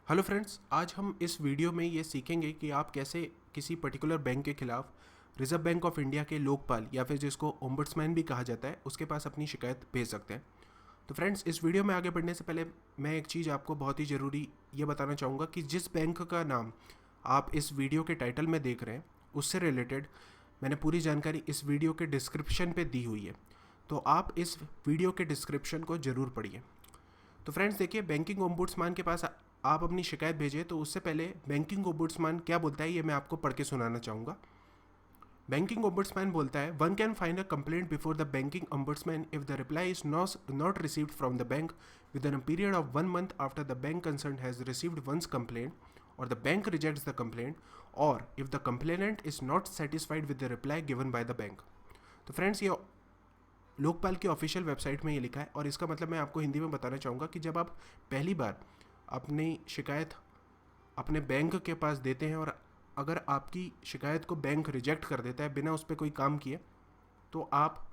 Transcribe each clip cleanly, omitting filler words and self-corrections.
Hello friends, आज हम इस वीडियो में ये सीखेंगे कि आप कैसे किसी पर्टिकुलर बैंक के खिलाफ रिजर्व बैंक ऑफ इंडिया के लोकपाल या फिर जिसको ओम्बड्समैन भी कहा जाता है उसके पास अपनी शिकायत भेज सकते हैं। तो फ्रेंड्स, इस वीडियो में आगे बढ़ने से पहले मैं एक चीज़ आपको बहुत ही ज़रूरी ये बताना चाहूँगा कि जिस बैंक का नाम आप इस वीडियो के टाइटल में देख रहे हैं उससे रिलेटेड मैंने पूरी जानकारी इस वीडियो के डिस्क्रिप्शन पे दी हुई है, तो आप इस वीडियो के डिस्क्रिप्शन को ज़रूर पढ़िए। तो फ्रेंड्स देखिए, बैंकिंग ओम्बुड्समैन के पास आप अपनी शिकायत भेजें तो उससे पहले बैंकिंग ओम्बुड्समैन क्या बोलता है ये मैं आपको पढ़ के सुनाना चाहूँगा। बैंकिंग ओम्बुड्समैन बोलता है, one can find a complaint before the banking ombudsman if the reply is not received from the bank within a period of 1 month after the bank concern has received once complaint और the bank rejects the complaint और if the complainant is not satisfied with the reply given by the bank. तो friends, ये लोकपाल की official website में ये लिखा है और इसका मतलब मैं आपको हिंदी में बताना चाहूँगा कि जब आप पहली बार अपनी शिकायत अपने बैंक के पास देते हैं और अगर आपकी शिकायत को बैंक रिजेक्ट कर देता है बिना उस पर कोई काम किए, तो आप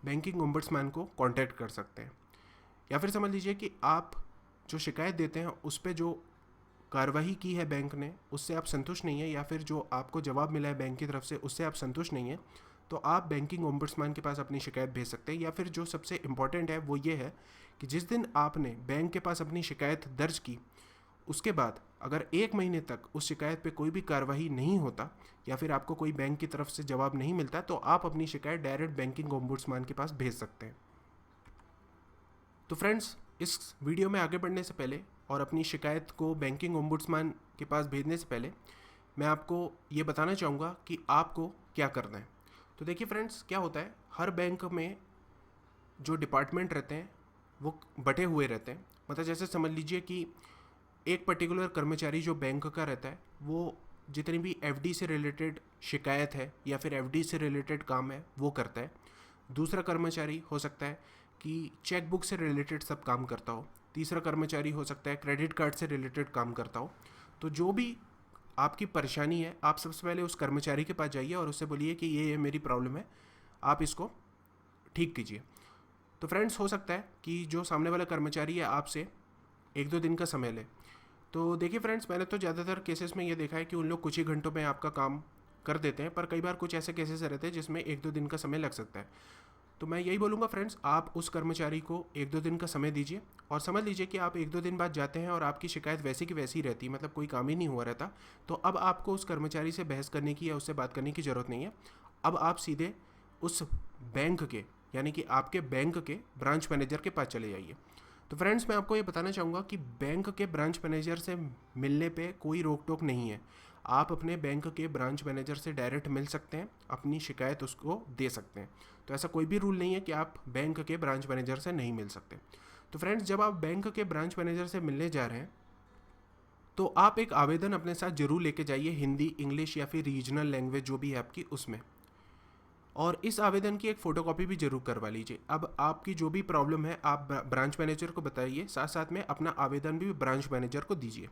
बैंकिंग ओम्बड्समैन को कांटेक्ट कर सकते हैं। या फिर समझ लीजिए कि आप जो शिकायत देते हैं उस पर जो कार्रवाई की है बैंक ने उससे आप संतुष्ट नहीं है, या फिर जो आपको जवाब मिला है बैंक की तरफ से उससे आप संतुष्ट नहीं है, तो आप बैंकिंग ओम्बड्समैन के पास अपनी शिकायत भेज सकते हैं। या फिर जो सबसे इम्पॉर्टेंट है वो ये है कि जिस दिन आपने बैंक के पास अपनी शिकायत दर्ज की उसके बाद अगर 1 महीने तक उस शिकायत पे कोई भी कार्रवाई नहीं होता या फिर आपको कोई बैंक की तरफ से जवाब नहीं मिलता, तो आप अपनी शिकायत डायरेक्ट बैंकिंग ओम्बड्समैन के पास भेज सकते हैं। तो फ्रेंड्स, इस वीडियो में आगे बढ़ने से पहले और अपनी शिकायत को बैंकिंग ओम्बड्समैन के पास भेजने से पहले मैं आपको ये बताना चाहूँगा कि आपको क्या करना है। तो देखिए फ्रेंड्स, क्या होता है, हर बैंक में जो डिपार्टमेंट रहते हैं वो बटे हुए रहते हैं। मतलब जैसे समझ लीजिए कि एक पर्टिकुलर कर्मचारी जो बैंक का रहता है वो जितनी भी एफडी से रिलेटेड शिकायत है या फिर एफडी से रिलेटेड काम है वो करता है। दूसरा कर्मचारी हो सकता है कि चेकबुक से रिलेटेड सब काम करता हो। तीसरा कर्मचारी हो सकता है क्रेडिट कार्ड से रिलेटेड काम करता हो। तो जो भी आपकी परेशानी है, आप सबसे पहले उस कर्मचारी के पास जाइए और उससे बोलिए कि ये मेरी प्रॉब्लम है, आप इसको ठीक कीजिए। तो फ्रेंड्स, हो सकता है कि जो सामने वाला कर्मचारी है आपसे 1-2 दिन का समय ले। तो देखिए फ्रेंड्स, मैंने तो ज़्यादातर केसेस में ये देखा है कि उन लोग कुछ ही घंटों में आपका काम कर देते हैं, पर कई बार कुछ ऐसे केसेस रहते हैं जिसमें 1-2 दिन का समय लग सकता है। तो मैं यही बोलूँगा फ्रेंड्स, आप उस कर्मचारी को 1-2 दिन का समय दीजिए और समझ लीजिए कि आप 1-2 दिन बाद जाते हैं और आपकी शिकायत वैसी की वैसी रहती है, मतलब कोई काम ही नहीं हुआ रहता। तो अब आपको उस कर्मचारी से बहस करने की या उससे बात करने की ज़रूरत नहीं है। अब आप सीधे उस बैंक के यानी कि आपके बैंक के ब्रांच मैनेजर के पास चले जाइए। तो फ्रेंड्स, मैं आपको ये बताना चाहूँगा कि बैंक के ब्रांच मैनेजर से मिलने पे कोई रोक टोक नहीं है। आप अपने बैंक के ब्रांच मैनेजर से डायरेक्ट मिल सकते हैं, अपनी शिकायत उसको दे सकते हैं। तो ऐसा कोई भी रूल नहीं है कि आप बैंक के ब्रांच मैनेजर से नहीं मिल सकते। तो फ्रेंड्स, जब आप बैंक के ब्रांच मैनेजर से मिलने जा रहे हैं तो आप एक आवेदन अपने साथ जरूर लेके जाइए, हिंदी, इंग्लिश या फिर रीजनल लैंग्वेज जो भी है आपकी उसमें। और इस आवेदन की एक फ़ोटोकॉपी भी जरूर करवा लीजिए। अब आपकी जो भी प्रॉब्लम है आप ब्रांच मैनेजर को बताइए, साथ साथ में अपना आवेदन भी ब्रांच मैनेजर को दीजिए।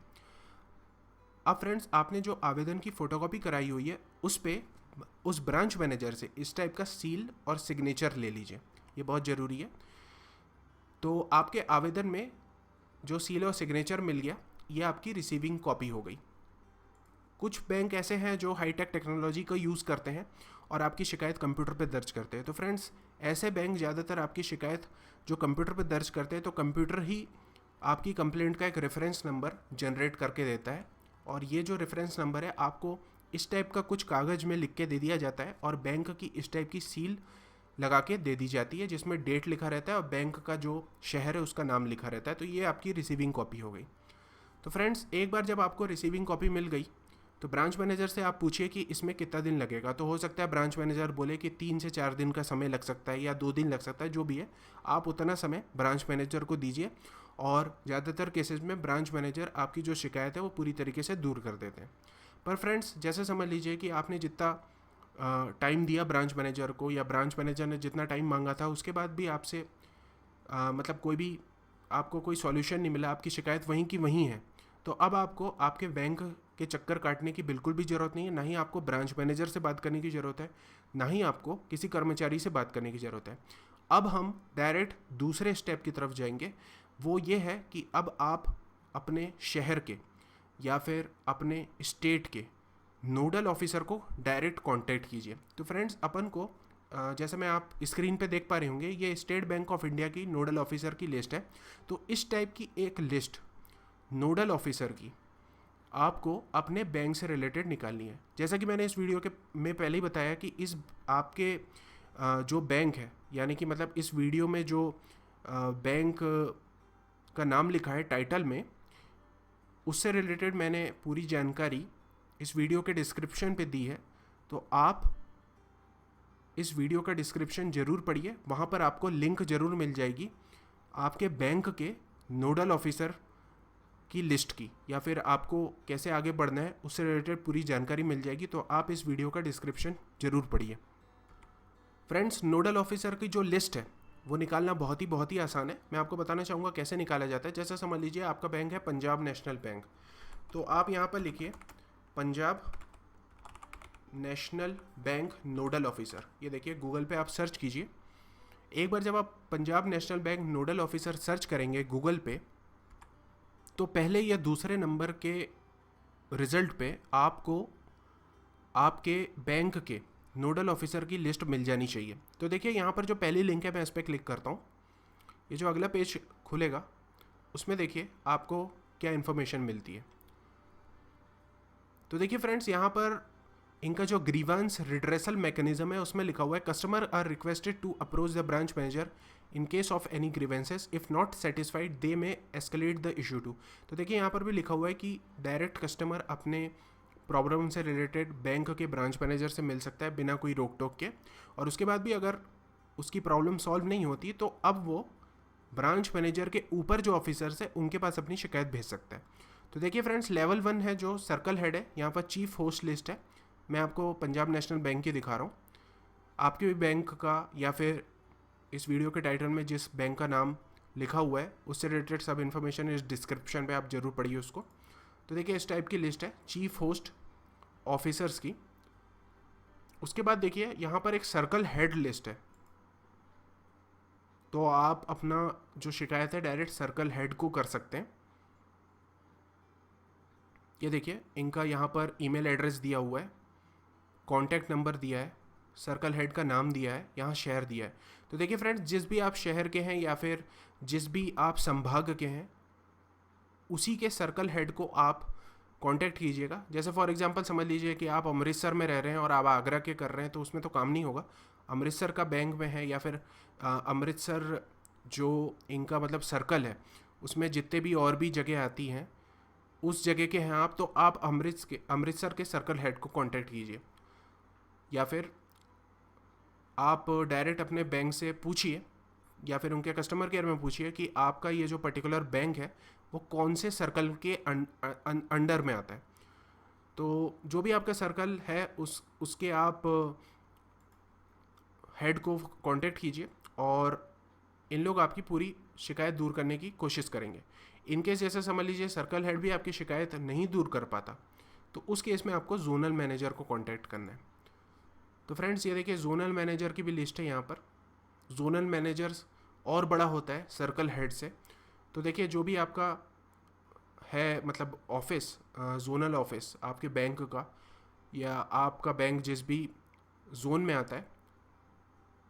अब फ्रेंड्स, आपने जो आवेदन की फ़ोटोकॉपी कराई हुई है उस पर उस ब्रांच मैनेजर से इस टाइप का सील और सिग्नेचर ले लीजिए, ये बहुत ज़रूरी है। तो आपके आवेदन में जो सील और सिग्नेचर मिल गया, ये आपकी रिसीविंग कॉपी हो गई। कुछ बैंक ऐसे हैं जो हाईटेक टेक्नोलॉजी का यूज़ करते हैं और आपकी शिकायत कंप्यूटर पे दर्ज करते हैं। तो फ्रेंड्स, ऐसे बैंक ज़्यादातर आपकी शिकायत जो कंप्यूटर पे दर्ज करते हैं तो कंप्यूटर ही आपकी कंप्लेंट का एक रेफरेंस नंबर जनरेट करके देता है और ये जो रेफरेंस नंबर है आपको इस टाइप का कुछ कागज़ में लिख के दे दिया जाता है और बैंक की इस टाइप की सील लगा के दे दी जाती है जिसमें डेट लिखा रहता है और बैंक का जो शहर है उसका नाम लिखा रहता है। तो ये आपकी रिसीविंग कॉपी हो गई। तो फ्रेंड्स, एक बार जब आपको रिसीविंग कॉपी मिल गई तो ब्रांच मैनेजर से आप पूछिए कि इसमें कितना दिन लगेगा। तो हो सकता है ब्रांच मैनेजर बोले कि 3 से 4 दिन का समय लग सकता है या 2 दिन लग सकता है, जो भी है आप उतना समय ब्रांच मैनेजर को दीजिए और ज़्यादातर केसेस में ब्रांच मैनेजर आपकी जो शिकायत है वो पूरी तरीके से दूर कर देते हैं। पर फ्रेंड्स, जैसे समझ लीजिए कि आपने जितना टाइम दिया ब्रांच मैनेजर को या ब्रांच मैनेजर ने जितना टाइम मांगा था उसके बाद भी आपसे मतलब कोई भी आपको कोई सॉल्यूशन नहीं मिला, आपकी शिकायत वहीं की वहीं है, तो अब आपको आपके बैंक के चक्कर काटने की बिल्कुल भी ज़रूरत नहीं है। ना ही आपको ब्रांच मैनेजर से बात करने की ज़रूरत है, ना ही आपको किसी कर्मचारी से बात करने की ज़रूरत है। अब हम डायरेक्ट दूसरे स्टेप की तरफ जाएंगे। वो ये है कि अब आप अपने शहर के या फिर अपने स्टेट के नोडल ऑफिसर को डायरेक्ट कांटेक्ट कीजिए। तो फ्रेंड्स अपन को जैसे मैं आप स्क्रीन पे देख पा रहे होंगे, ये स्टेट बैंक ऑफ इंडिया की नोडल ऑफिसर की लिस्ट है। तो इस टाइप की एक लिस्ट नोडल ऑफिसर की आपको अपने बैंक से रिलेटेड निकालनी है। जैसा कि मैंने इस वीडियो के में पहले ही बताया कि इस आपके जो बैंक है, यानी कि मतलब इस वीडियो में जो बैंक का नाम लिखा है टाइटल में, उससे रिलेटेड मैंने पूरी जानकारी इस वीडियो के डिस्क्रिप्शन पे दी है। तो आप इस वीडियो का डिस्क्रिप्शन ज़रूर पढ़िए, वहाँ पर आपको लिंक ज़रूर मिल जाएगी आपके बैंक के नोडल ऑफिसर की लिस्ट की, या फिर आपको कैसे आगे बढ़ना है उससे रिलेटेड पूरी जानकारी मिल जाएगी। तो आप इस वीडियो का डिस्क्रिप्शन ज़रूर पढ़िए। फ्रेंड्स, नोडल ऑफिसर की जो लिस्ट है वो निकालना बहुत ही आसान है। मैं आपको बताना चाहूँगा कैसे निकाला जाता है। जैसे समझ लीजिए आपका बैंक है पंजाब नेशनल बैंक, तो आप यहाँ पर लिखिए Punjab national bank nodal officer. ये देखिए गूगल पे आप सर्च कीजिए। एक बार जब आप Punjab national bank nodal officer search करेंगे गूगल पे, तो पहले या दूसरे नंबर के रिजल्ट पे आपको आपके बैंक के नोडल ऑफिसर की लिस्ट मिल जानी चाहिए। तो देखिए यहाँ पर जो पहली लिंक है मैं इस पर क्लिक करता हूँ। ये जो अगला पेज खुलेगा उसमें देखिए आपको क्या इन्फॉर्मेशन मिलती है। तो देखिए फ्रेंड्स, यहाँ पर इनका जो ग्रीवांस रिड्रेसल मैकेनिज्म है उसमें लिखा हुआ है customer are requested to approach the branch manager in case of any grievances, if not satisfied they may escalate the issue to. तो देखिए यहाँ पर भी लिखा हुआ है कि डायरेक्ट कस्टमर अपने प्रॉब्लम से रिलेटेड बैंक के ब्रांच मैनेजर से मिल सकता है बिना कोई रोक टोक के, और उसके बाद भी अगर उसकी प्रॉब्लम सॉल्व नहीं होती तो अब वो ब्रांच मैनेजर के ऊपर जो ऑफिसर्स है उनके पास अपनी शिकायत भेज सकता है। तो देखिए फ्रेंड्स, लेवल 1 है जो सर्कल हेड है, यहाँ पर चीफ होस्ट लिस्ट है। मैं आपको पंजाब नेशनल बैंक की दिखा रहा हूँ। आपके भी बैंक का या फिर इस वीडियो के टाइटल में जिस बैंक का नाम लिखा हुआ है उससे रिलेटेड सब इन्फॉर्मेशन इस डिस्क्रिप्शन पे आप ज़रूर पढ़िए उसको। तो देखिए इस टाइप की लिस्ट है चीफ होस्ट ऑफिसर्स की। उसके बाद देखिए यहाँ पर एक सर्कल हेड लिस्ट है, तो आप अपना जो शिकायत है डायरेक्ट सर्कल हेड को कर सकते हैं। ये देखिए इनका यहाँ पर ईमेल एड्रेस दिया हुआ है, कॉन्टैक्ट नंबर दिया है, सर्कल हेड का नाम दिया है, यहाँ शहर दिया है। तो देखिए फ्रेंड्स, जिस भी आप शहर के हैं या फिर जिस भी आप संभाग के हैं उसी के सर्कल हेड को आप कांटेक्ट कीजिएगा। जैसे फॉर एग्जांपल समझ लीजिए कि आप अमृतसर में रह रहे हैं और आप आगरा के कर रहे हैं, तो उसमें तो काम नहीं होगा। अमृतसर का बैंक में है या फिर अमृतसर जो इनका मतलब सर्कल है उसमें जितने भी और भी जगह आती हैं उस जगह के हैं आप, तो आप अमृतसर के सर्कल हेड को कांटेक्ट कीजिए, या फिर आप डायरेक्ट अपने बैंक से पूछिए या फिर उनके कस्टमर केयर में पूछिए कि आपका ये जो पर्टिकुलर बैंक है वो कौन से सर्कल के अंडर में आता है। तो जो भी आपका सर्कल है उसके आप हेड को कांटेक्ट कीजिए और इन लोग आपकी पूरी शिकायत दूर करने की कोशिश करेंगे। इनकेस जैसे समझ लीजिए सर्कल हेड भी आपकी शिकायत नहीं दूर कर पाता, तो उस केस में आपको जोनल मैनेजर को कांटेक्ट करना है। तो फ्रेंड्स, ये देखिए जोनल मैनेजर की भी लिस्ट है यहाँ पर। जोनल मैनेजर्स और बड़ा होता है सर्कल हेड से। तो देखिए जो भी आपका है मतलब ऑफिस, जोनल ऑफिस आपके बैंक का या आपका बैंक जिस भी जोन में आता है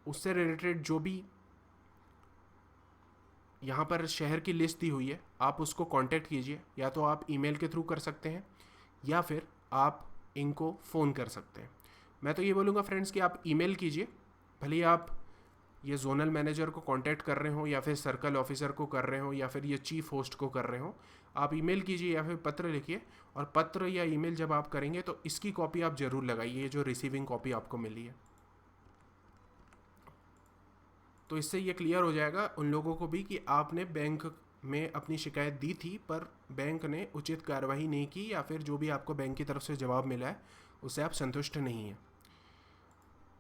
उससे रिलेटेड जो भी यहाँ पर शहर की लिस्ट दी हुई है आप उसको कांटेक्ट कीजिए। या तो आप ईमेल के थ्रू कर सकते हैं या फिर आप इनको फ़ोन कर सकते हैं। मैं तो ये बोलूँगा फ्रेंड्स कि आप ईमेल कीजिए, भले ही आप ये जोनल मैनेजर को कांटेक्ट कर रहे हो या फिर सर्कल ऑफिसर को कर रहे हो या फिर ये चीफ होस्ट को कर रहे हो, आप ईमेल कीजिए या फिर पत्र लिखिए। और पत्र या ईमेल जब आप करेंगे तो इसकी कॉपी आप ज़रूर लगाइए, जो रिसीविंग कॉपी आपको मिली है। तो इससे ये क्लियर हो जाएगा उन लोगों को भी कि आपने बैंक में अपनी शिकायत दी थी पर बैंक ने उचित कार्रवाई नहीं की, या फिर जो भी आपको बैंक की तरफ से जवाब मिला है उससे आप संतुष्ट नहीं हैं।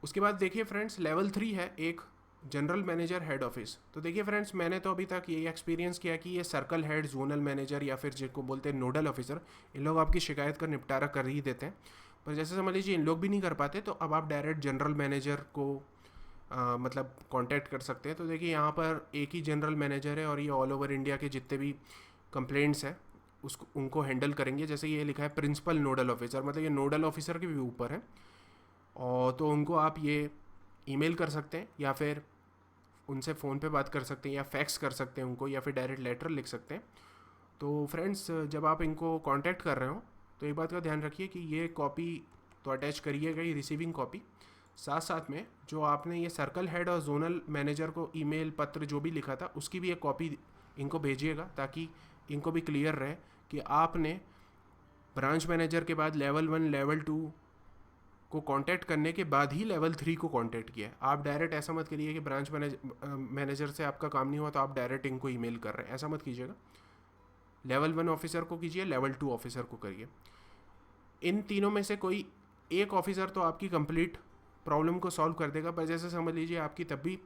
उसके बाद देखिए फ्रेंड्स, लेवल 3 है एक जनरल मैनेजर हेड ऑफिस। तो देखिए फ्रेंड्स, मैंने तो अभी तक ये एक्सपीरियंस किया कि ये सर्कल हेड, जोनल मैनेजर या फिर जिनको बोलते हैं नोडल ऑफिसर, इन लोग आपकी शिकायत का निपटारा कर ही देते हैं। पर जैसे समझ लीजिए इन लोग भी नहीं कर पाते, तो अब आप डायरेक्ट जनरल मैनेजर को मतलब कांटेक्ट कर सकते हैं। तो देखिए यहाँ पर एक ही जनरल मैनेजर है और ये ऑल ओवर इंडिया के जितने भी कंप्लेंट्स हैं उसको उनको हैंडल करेंगे। जैसे ये लिखा है प्रिंसिपल नोडल ऑफिसर, मतलब ये नोडल ऑफिसर के भी ऊपर है। और तो उनको आप ये ईमेल कर सकते हैं या फिर उनसे फ़ोन पे बात कर सकते हैं या फैक्स कर सकते हैं उनको, या फिर डायरेक्ट लेटर लिख सकते हैं। तो फ्रेंड्स, जब आप इनको कांटेक्ट कर रहे हो तो एक बात का ध्यान रखिए कि ये कॉपी तो अटैच करिएगा ही, रिसीविंग कॉपी, साथ साथ में जो आपने ये सर्कल हेड और जोनल मैनेजर को ईमेल पत्र जो भी लिखा था उसकी भी एक कॉपी इनको भेजिएगा, ताकि इनको भी क्लियर रहे कि आपने ब्रांच मैनेजर के बाद लेवल 1 लेवल 2 को कांटेक्ट करने के बाद ही लेवल 3 को कांटेक्ट किया है। आप डायरेक्ट ऐसा मत करिए कि ब्रांच मैनेजर से आपका काम नहीं हुआ तो आप डायरेक्ट इनको ईमेल कर रहे हैं, ऐसा मत कीजिएगा। लेवल 1 ऑफिसर को कीजिए, लेवल 2 ऑफिसर को करिए। इन तीनों में से कोई एक ऑफिसर तो आपकी कंप्लीट प्रॉब्लम को सॉल्व कर देगा, पर जैसे समझ लीजिए आपकी तब भी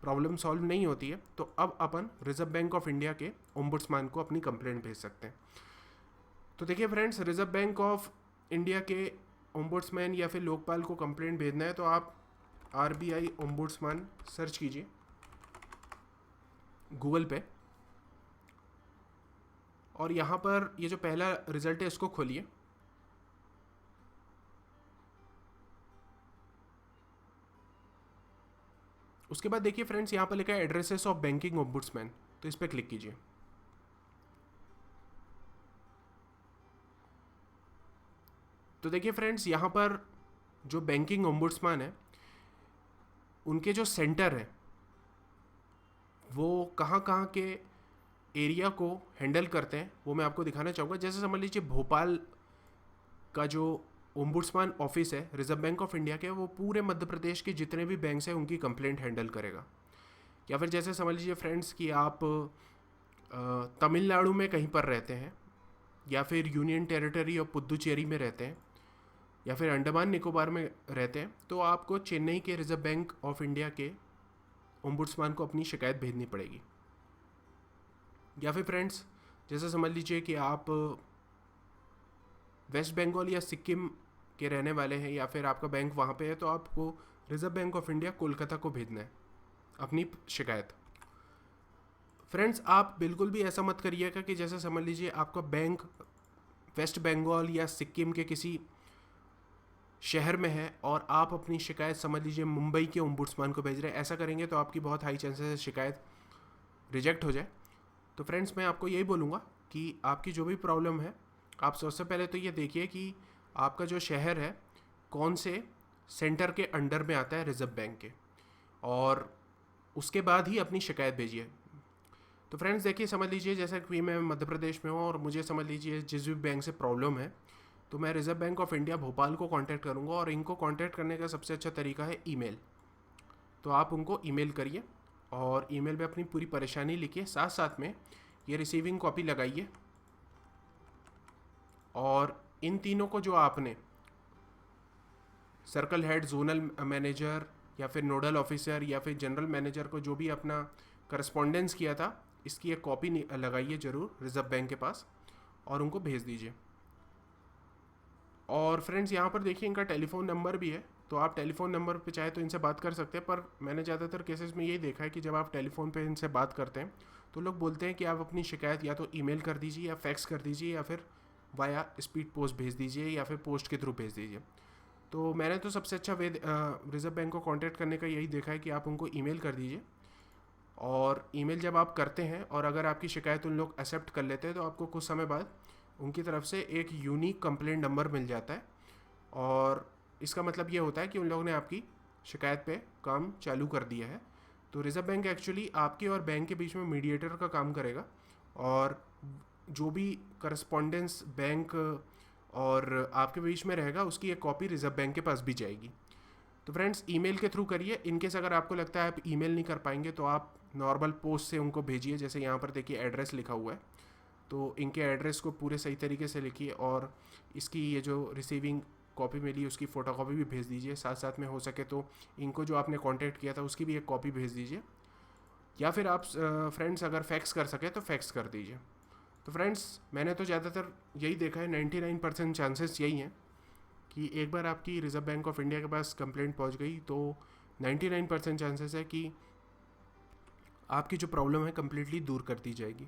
प्रॉब्लम सॉल्व नहीं होती है, तो अब अपन रिजर्व बैंक ऑफ इंडिया के ओम्बुड्समैन को अपनी कंप्लेंट भेज सकते हैं। तो देखिए friends, reserve bank of India के ओम्बुड्समैन या फिर लोकपाल को कंप्लेंट भेजना है तो आप RBI ओम्बुड्समैन सर्च कीजिए गूगल पे, और यहाँ पर ये जो पहला रिजल्ट है इसको खोलिए। उसके बाद देखिए फ्रेंड्स, यहाँ पर लिखा है एड्रेसेस ऑफ बैंकिंग ओम्बुड्समैन, तो इस पर क्लिक कीजिए। तो देखिए फ्रेंड्स, यहाँ पर जो बैंकिंग ओम्बुड्समैन है उनके जो सेंटर है वो कहाँ कहाँ के एरिया को हैंडल करते हैं वो मैं आपको दिखाना चाहूँगा। जैसे समझ लीजिए भोपाल का जो ओम्बुड्समैन ऑफिस है रिजर्व बैंक ऑफ इंडिया के, वो पूरे मध्य प्रदेश के जितने भी बैंक्स हैं उनकी कंप्लेंट हैंडल करेगा। या फिर जैसे समझ लीजिए फ्रेंड्स कि आप तमिलनाडु में कहीं पर रहते हैं, या फिर यूनियन टेरिटरी ऑफ पुदुचेरी में रहते हैं, या फिर अंडमान निकोबार में रहते हैं, तो आपको चेन्नई के रिजर्व बैंक ऑफ इंडिया के ओम्बुड्समैन को अपनी शिकायत भेजनी पड़ेगी। या फिर फ्रेंड्स, जैसे समझ लीजिए कि आप वेस्ट बंगाल या सिक्किम के रहने वाले हैं, या फिर आपका बैंक वहाँ पे है, तो आपको reserve bank of India Kolkata को भेजना है अपनी शिकायत। फ्रेंड्स, आप बिल्कुल भी ऐसा मत करिएगा कि जैसे समझ लीजिए आपका बैंक वेस्ट बंगाल या सिक्किम के किसी शहर में है और आप अपनी शिकायत समझ लीजिए मुंबई के ओम्बुड्समैन को भेज रहे हैं। ऐसा करेंगे तो आपकी बहुत हाई चांसेस है शिकायत रिजेक्ट हो जाए। तो फ्रेंड्स, मैं आपको यही बोलूँगा कि आपकी जो भी प्रॉब्लम है, आप सबसे पहले तो ये देखिए कि आपका जो शहर है कौन से सेंटर के अंडर में आता है रिजर्व बैंक के, और उसके बाद ही अपनी शिकायत भेजिए। तो फ्रेंड्स देखिए, समझ लीजिए जैसा कि मैं मध्य प्रदेश में हूँ और मुझे समझ लीजिए जिस भी बैंक से प्रॉब्लम है, तो मैं reserve bank of India Bhopal को कांटेक्ट करूँगा, और इनको कांटेक्ट करने का सबसे अच्छा तरीका है ईमेल। तो आप उनको ईमेल करिए और ईमेल में अपनी पूरी परेशानी लिखिए, साथ साथ में ये रिसीविंग कॉपी लगाइए, और इन तीनों को जो आपने सर्कल हेड, जोनल मैनेजर या फिर नोडल ऑफिसर या फिर जनरल मैनेजर को जो भी अपना करस्पॉन्डेंस किया था, इसकी एक कॉपी लगाइए ज़रूर रिजर्व बैंक के पास और उनको भेज दीजिए। और फ्रेंड्स, यहाँ पर देखिए इनका टेलीफोन नंबर भी है, तो आप टेलीफोन नंबर पे चाहे तो इनसे बात कर सकते हैं। पर मैंने ज़्यादातर केसेस में यही देखा है कि जब आप टेलीफोन पे इनसे बात करते हैं तो लोग बोलते हैं कि आप अपनी शिकायत या तो ईमेल कर दीजिए या फैक्स कर दीजिए या फिर वाया स्पीड पोस्ट भेज दीजिए या फिर पोस्ट के थ्रू भेज दीजिए। तो मैंने तो सबसे अच्छा वे रिजर्व बैंक को कांटेक्ट करने का यही देखा है कि आप उनको ईमेल कर दीजिए, और ईमेल जब आप करते हैं और अगर आपकी शिकायत उन लोग एक्सेप्ट कर लेते हैं तो आपको कुछ समय बाद उनकी तरफ से एक यूनिक कंप्लेंट नंबर मिल जाता है, और इसका मतलब ये होता है कि उन लोगों ने आपकी शिकायत पे काम चालू कर दिया है। तो रिजर्व बैंक एक्चुअली आपके और बैंक के बीच में मीडिएटर का काम करेगा, और जो भी करस्पॉन्डेंस बैंक और आपके बीच में रहेगा उसकी एक कॉपी रिजर्व बैंक के पास भी जाएगी। तो फ्रेंड्स, ईमेल के थ्रू करिए। इनकेस अगर आपको लगता है आप ईमेल नहीं कर पाएंगे तो आप नॉर्मल पोस्ट से उनको भेजिए। जैसे यहाँ पर देखिए एड्रेस लिखा हुआ है, तो इनके एड्रेस को पूरे सही तरीके से लिखिए, और इसकी ये जो रिसीविंग कॉपी मिली उसकी फ़ोटोकॉपी भी भेज दीजिए। साथ साथ में हो सके तो इनको जो आपने कांटेक्ट किया था उसकी भी एक कॉपी भेज दीजिए, या फिर आप फ्रेंड्स अगर फैक्स कर सके तो फैक्स कर दीजिए। तो फ्रेंड्स, मैंने तो ज़्यादातर यही देखा है, 99% चांसेस यही हैं कि एक बार आपकी रिजर्व बैंक ऑफ इंडिया के पास कंप्लेंट पहुंच गई तो 99% चांसेस है कि आपकी जो प्रॉब्लम है कम्प्लीटली दूर कर दी जाएगी।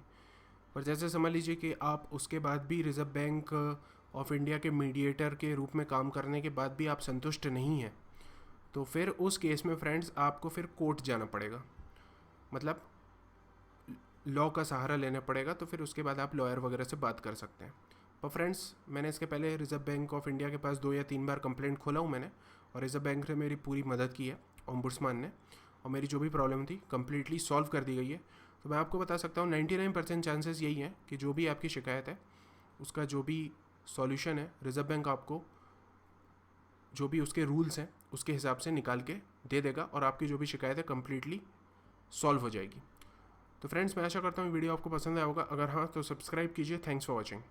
पर जैसे समझ लीजिए कि आप उसके बाद भी रिज़र्व बैंक ऑफ इंडिया के मीडिएटर के रूप में काम करने के बाद भी आप संतुष्ट नहीं हैं, तो फिर उस केस में फ्रेंड्स आपको फिर कोर्ट जाना पड़ेगा, मतलब लॉ का सहारा लेना पड़ेगा। तो फिर उसके बाद आप लॉयर वगैरह से बात कर सकते हैं। पर फ्रेंड्स, मैंने इसके पहले रिज़र्व बैंक ऑफ इंडिया के पास 2 या 3 बार कंप्लेंट खोला हूँ मैंने, और रिज़र्व बैंक ने मेरी पूरी मदद की है, ओम्बुड्समैन ने, और मेरी जो भी प्रॉब्लम थी कम्प्लीटली सॉल्व कर दी गई है। तो मैं आपको बता सकता हूँ 99% चांसेस यही हैं कि जो भी आपकी शिकायत है उसका जो भी सॉल्यूशन है रिज़र्व बैंक आपको जो भी उसके रूल्स हैं उसके हिसाब से निकाल के दे देगा, और आपकी जो भी शिकायत है कम्प्लीटली सॉल्व हो जाएगी। तो फ्रेंड्स, मैं आशा करता हूँ वीडियो आपको पसंद आया होगा। अगर हाँ तो सब्सक्राइब कीजिए। Thanks for watching.